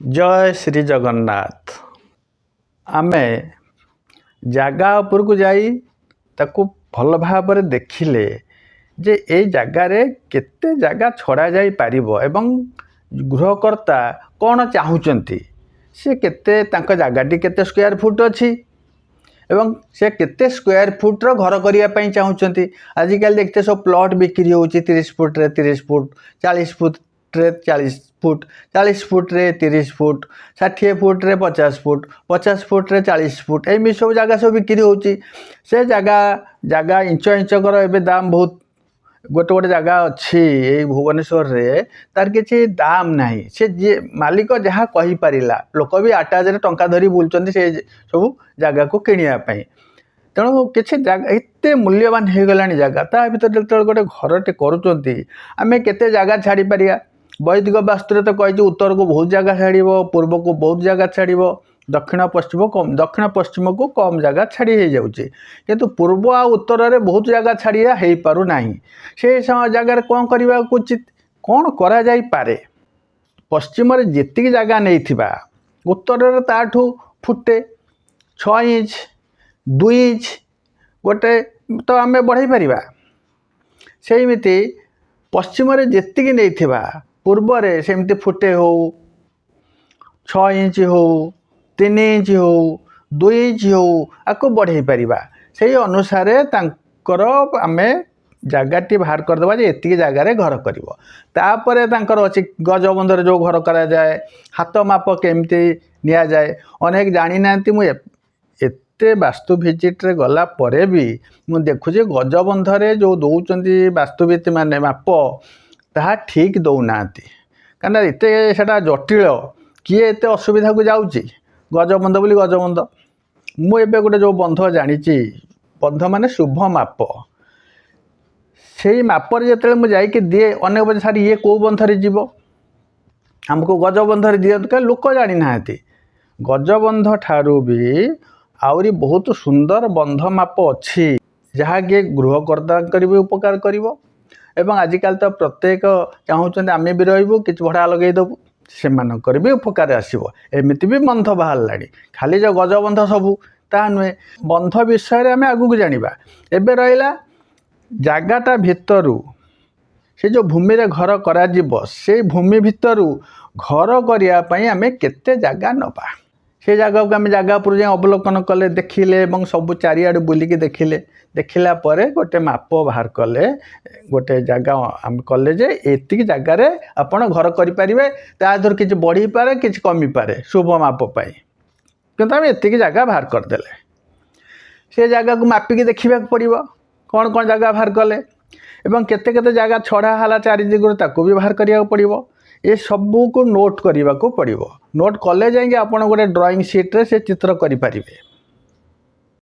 जय श्री जगन्नाथ। आमे जगह उपरकू जाई ताकू भल भाव देखिले जे ए जगार केते जगह छड़ा जाई पारिबो एवं गृहकर्ता कौन चाहूचंती से केते तांका जगाटी केते स्क्वायर फुट अच्छी एवं से केते स्क्वायर फुट्र घर करने चाहूँगी। आजिकल देखते सब प्लट बिक्री होची 30 फुट रे 30 फुट 40 फुट रे 40 फुट 40 फुट रे 30 फुट 60 फुट रे 50 फुट 50 फुट रे 40 फुट एमि सब जगह सब बिक्री होची। से जगह जगह इंच इंच कर एबे दाम बहुत गोटे गोटे जगह अच्छी ये भुवनेश्वर रे तार किसी दाम नहीं। से जे मालिक जहाँ कही पारिला लोक भी आटाजरे टंका धरी बुलचंती से सब जगह को किनिया पई। तेणु किसी जगह एते मूल्यवान हो गलानी जगह ता भीतर जो गोटे घरटे करुचंती आमे केते जगह छाड़ी पारिया। वैदिक वास्तु तो कही उत्तर को बहुत जगह छाड़िबो, पूर्व को बहुत जगह छाड़िबो, दक्षिण पश्चिम को कम जगह छाड़ी हो जाउची। किंतु पूर्व आ उत्तर रे बहुत जगह छाड़िया हो पारु नाही। से जगार कौन करबा उचित कौन करा जाई पारे। पश्चिम रे जेतिकी जगह नहीं थिबा उत्तर रे ताठू फुटे 6 इंच 2 इंच गोटे तो आमे बढ़ाई परिबा। सेमिति पश्चिम रे जेतिकी नहीं थिबा पूर्व रे सेमिति फुटे हो 6 इंच हो 3 इंच हो 2 इंच हो आपको बढ़ाई पारिबा। से अनुसार तांकर आमे जगहटी बाहर करदेबा जे एतिकी जगह घर करिवो। तापरे तांकर अछि गजबंधर जो घर करा जाए हाथ माप केमती निया जाए अनेक जानी नांती। मु एते वास्तु विजिट रे गला परे भी मु देखुजे गजबंधरे जो दौचंती वास्तुविद माने माप ताहा ठीक दौ नांती। कारण एते सेटा जटिल किए एते असुविधा को जाउची गजबंध बोली गजबंध। मु एबे गोटे जो बंध जानिची बंध माने शुभ माप से मापर जिते मुझे जाकि दिए अनेक बजे सारी ये कौ बंधरे जीव आमको गजबंधरे दियंतु क्या लोक जानी ना। गजबंध ठारू भी आउरी बहुत सुंदर बंध माप अच्छी जहाँकि गृहकर्ता भी उपकार करिवो। एवं आजिकल तो प्रत्येक चाहूँ आमे भी रहिबु किछ भड़ा लगेदेबु सेमानकर भी उपकार आसीबो। एमिति भी बंध बाहरलाणी खाली जो गजबंध सबू ता नुहे। बंध विषय आमे आगु जानिबा। एबे रहिला जगाटा भितरू से जो भूमि रे घर करा जीवो से भूमि भितरू घर करिया पई आमे केते जगह नबा। से जगह को आमे जगह पर जाय अवलोकन कले देखिले एवं सब चारिआडू बुलिकी देखिले देखिला परे गोटे माप बाहर कले गोटे जगह आम कले जे एतिकी जगह रे आपण घर करि परिबे। ता धर किछ बढ़ी पारे किछ कमी पारे शुभ माप पाई किंतु आमे एतिकी जगह बाहर कर देले। से जगह को मापिकी देखिबा पड़िबो कौन कौन जगह बाहर कले एवं केते केते जगह छड़ा हला चारि दिगुर ताको भी बाहर करिया पड़िबो। ये सबू को नोट करने को पड़ो। नोट कले जाएंगे आप गोटे ड्राइंग सीट रे से चित्र करि परिबे।